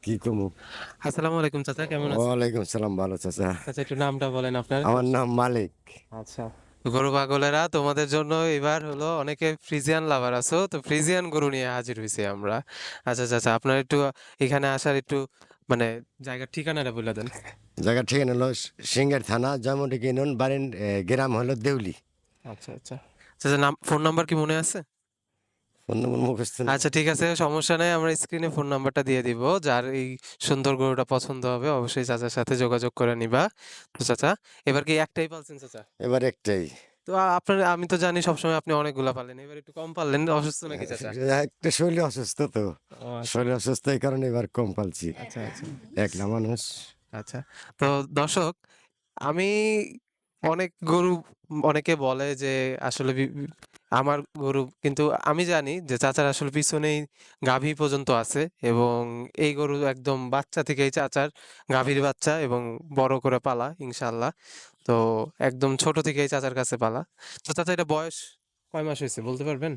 কি কমু? আসসালামু আলাইকুম চাচা, কেমন আছেন? ওয়ালাইকুম সালাম, ভালো চাচা। চাচা একটু নামটা বলেন আপনার। আমার নাম মালিক। আচ্ছা, গরু পাগলেরা তোমাদের জন্য এবার হলো অনেকে ফ্রিজিয়ান লাভার আছো, তো ফ্রিজিয়ান গরু নিয়ে হাজির হয়েছি আমরা। আচ্ছা চাচা, আপনার একটু এখানে আসার একটু মানে জায়গার ঠিকানাটা বলে দেন। জায়গার ঠিকানা হলো সিঙ্গার থানা, জয়মন্ডি ইউনিয়ন, বাড়ির গ্রাম হলো দেউলি। আচ্ছা আচ্ছা চাচা, নাম ফোন নাম্বার কি মনে আছে? ফোন নম্বর মুখস্থ নেই। আচ্ছা ঠিক আছে, সমস্যা নেই, আমরা স্ক্রিনে ফোন নাম্বারটা দিয়ে দিব। যার এই সুন্দর গরুটা পছন্দ হবে অবশ্যই চাচার সাথে যোগাযোগ করে নিবা। তো চাচা, এবার কি একটাই পালছেন চাচা? এবার একটাই। তো আপনার আমি তো জানি সবসময় আপনি অনেকগুলা পালেন, এবার একটু কম পারলেন, অসুস্থ নাকি চাচা? একটা শরীর অসুস্থ তো, ও আচ্ছা শরীর অসুস্থ এই কারণে এবার কম পালছি। আচ্ছা আচ্ছা একলা মানুষ। আচ্ছা। তো দর্শক, আমি অনেক গরু, অনেকে বলে যে আসলে আমার গরু, কিন্তু আমি জানি যে চাচার আসলে পিছনেই গাভী পর্যন্ত আছে, এবং এই গরু একদম বাচ্চা থেকেই চাচার গাভীর বাচ্চা এবং বড় করে পালা ইনশাল্লাহ। তো একদম ছোট থেকেই চাচার কাছে পালা। তো চাচা, এটা বয়স কয় মাস হয়েছে বলতে পারবেন?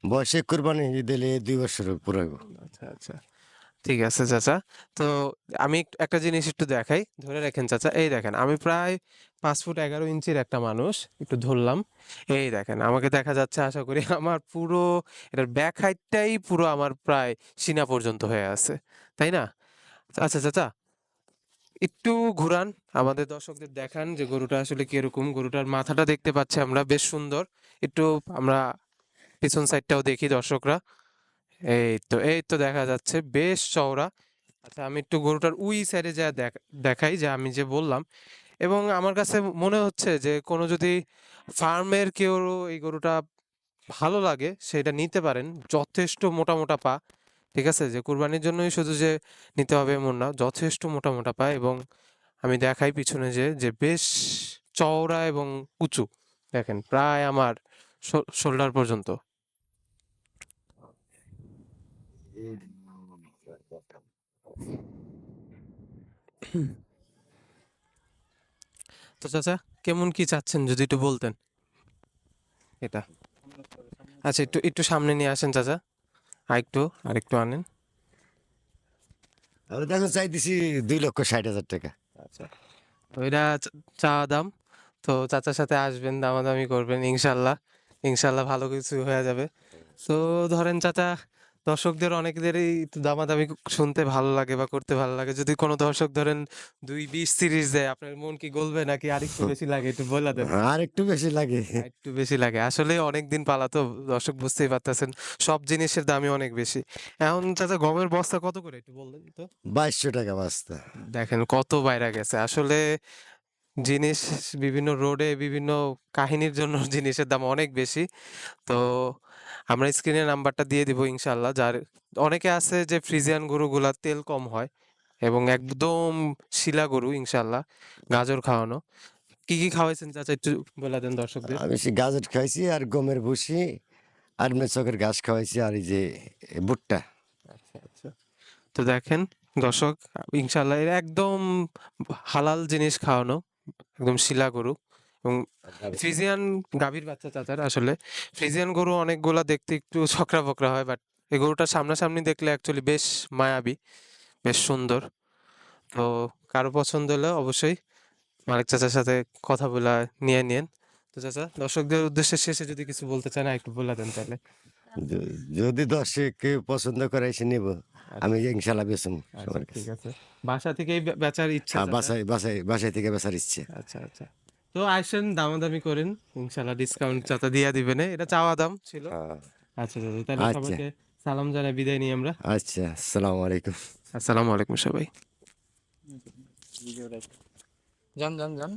বয়সে কোরবানি দিলে 2 বছর পুরাবো। আচ্ছা আচ্ছা, ঠিক আছে চাচা। তো আমি একটা জিনিস একটু দেখাই, ধরে রাখেন চাচা, এই দেখেন আমি প্রায় 5 ফুট 11 ইঞ্চির একটা মানুষ, একটু ধরলাম। এই দেখেন আমাকে দেখা যাচ্ছে, আশা করি আমার পুরো এটার ব্যাক হাইটটাই পুরো আমার প্রায় সিনা পর্যন্ত হয়ে আছে, তাই না? আচ্ছা চাচা, একটু ঘুরান, আমাদের দর্শকদের দেখান যে গরুটা আসলে কিরকম। গরুটার মাথাটা দেখতে পাচ্ছি আমরা, বেশ সুন্দর। একটু আমরা পিছন সাইডটাও দেখি দর্শকরা। এই তো দেখা যাচ্ছে বেশ চওড়া। আচ্ছা, আমি একটু গরুটার ওই সাইডে যা দেখাই যে আমি যে বললাম, এবং আমার কাছে মনে হচ্ছে যে কোনো যদি ফার্মের কেউ এই গরুটা ভালো লাগে সেটা নিতে পারেন। যথেষ্ট মোটা মোটা পা, ঠিক আছে, যে কুরবানির জন্যই শুধু যে নিতে হবে এমন না, যথেষ্ট মোটা মোটা পা। এবং আমি দেখাই পিছনে যে যে বেশ চওড়া এবং উঁচু, দেখেন প্রায় আমার শোল্ডার পর্যন্ত। তো চাচা, কেমন কি চাচ্ছেন যদি একটু বলতেন এটা? আচ্ছা, একটু একটু সামনে নিয়ে আসেন চাচা, আরেকটু আনেন। আমি দেখুন চাইতেছি 2,60,000 টাকা। আচ্ছা, তো এটা চাওয়া দাম। তো চাচার সাথে আসবেন, দামাদামি করবেন, ইনশাল্লাহ ইনশাল্লাহ ভালো কিছু হয়ে যাবে। তো ধরেন চাচা, দর্শকদের অনেকদেরই একটু দামাদামি শুনতে ভালো লাগে বা করতে ভালো লাগে। যদি কোনো দর্শক ধরেন 2 20 30 দেয়, আপনার মন কি গলবে নাকি আরেকটু বেশি লাগে, একটু বলে দেন। আর একটু বেশি লাগে। একটু বেশি লাগে, আসলে অনেকদিন পালা তো, দর্শক বুঝতেই পারতেছেন, সব জিনিসের দামই অনেক বেশি। এখন চাচা, গমের বস্তা কত করে একটু বললেন তো? 2200 টাকা বস্তা। দেখেন কত বাইরা গেছে আসলে জিনিস, বিভিন্ন রোডে বিভিন্ন কাহিনীর জন্য জিনিসের দাম অনেক বেশি। তো আমরা স্ক্রিনে নাম্বারটা দিয়ে দিব ইনশাল্লাহ। যার অনেকে আছে যে ফ্রিজিয়ান গরুগুলা তেল কম হয় এবং একদম শিলা গরু ইনশাল্লাহ, গাজর খাওয়ানো। কি কি খাওয়াইছেন চাচা একটু বলে দেন দর্শকদের। আমি সে গাজর খাইছি আর গমের ভুসি আর মেচকের ঘাস খাওয়াইছি আর এই যে ভুট্টা। আচ্ছা আচ্ছা, তো দেখেন দর্শক, ইনশাল্লাহ এর একদম হালাল জিনিস খাওয়ানো, একদম শিলা গরু। এবং ফ্রিজিয়ান গাভীর বাচ্চা চাচার, আসলে ফ্রিজিয়ান গরু অনেকগুলা দেখতে একটু ছকরা বকরা হয়, বাট এই গরুটা সামনাসামনি দেখলে অ্যাকচুয়ালি বেশ মায়াবী, বেশ সুন্দর। তো কারো পছন্দ হলে অবশ্যই মালিক চাচার সাথে কথা বলা নিয়ে নিন। তো চাচা, দর্শকদের উদ্দেশ্যে শেষে যদি কিছু বলতে চান একটু বলে দেন তাহলে। যদি দর্শক কেউ পছন্দ করে এসে নিব, আচ্ছা আমি ইনশাল্লাহ বেচুম আচ্ছা, সবার ঠিক কাছে। আছে। বাসা থেকেই বেচার ইচ্ছা হ্যাঁ, চাচা? বাসায় থেকে বেচার ইচ্ছে। আচ্ছা আচ্ছা, তো আইসেন, দামাদামি করেন, ইনশাল্লাহ ডিসকাউন্ট চাচা দিয়া দিবেন। এটা চাওয়া দাম ছিল। হ্যাঁ, আচ্ছা দাদা, তাহলে আচ্ছা সবাইকে সালাম জানাই বিদায় নিই আমরা। আচ্ছা, আসসালামু আলাইকুম। আসসালামু আলাইকুম সবাই। যান যান যান।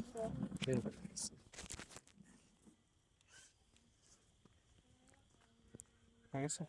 ঠিক আছে।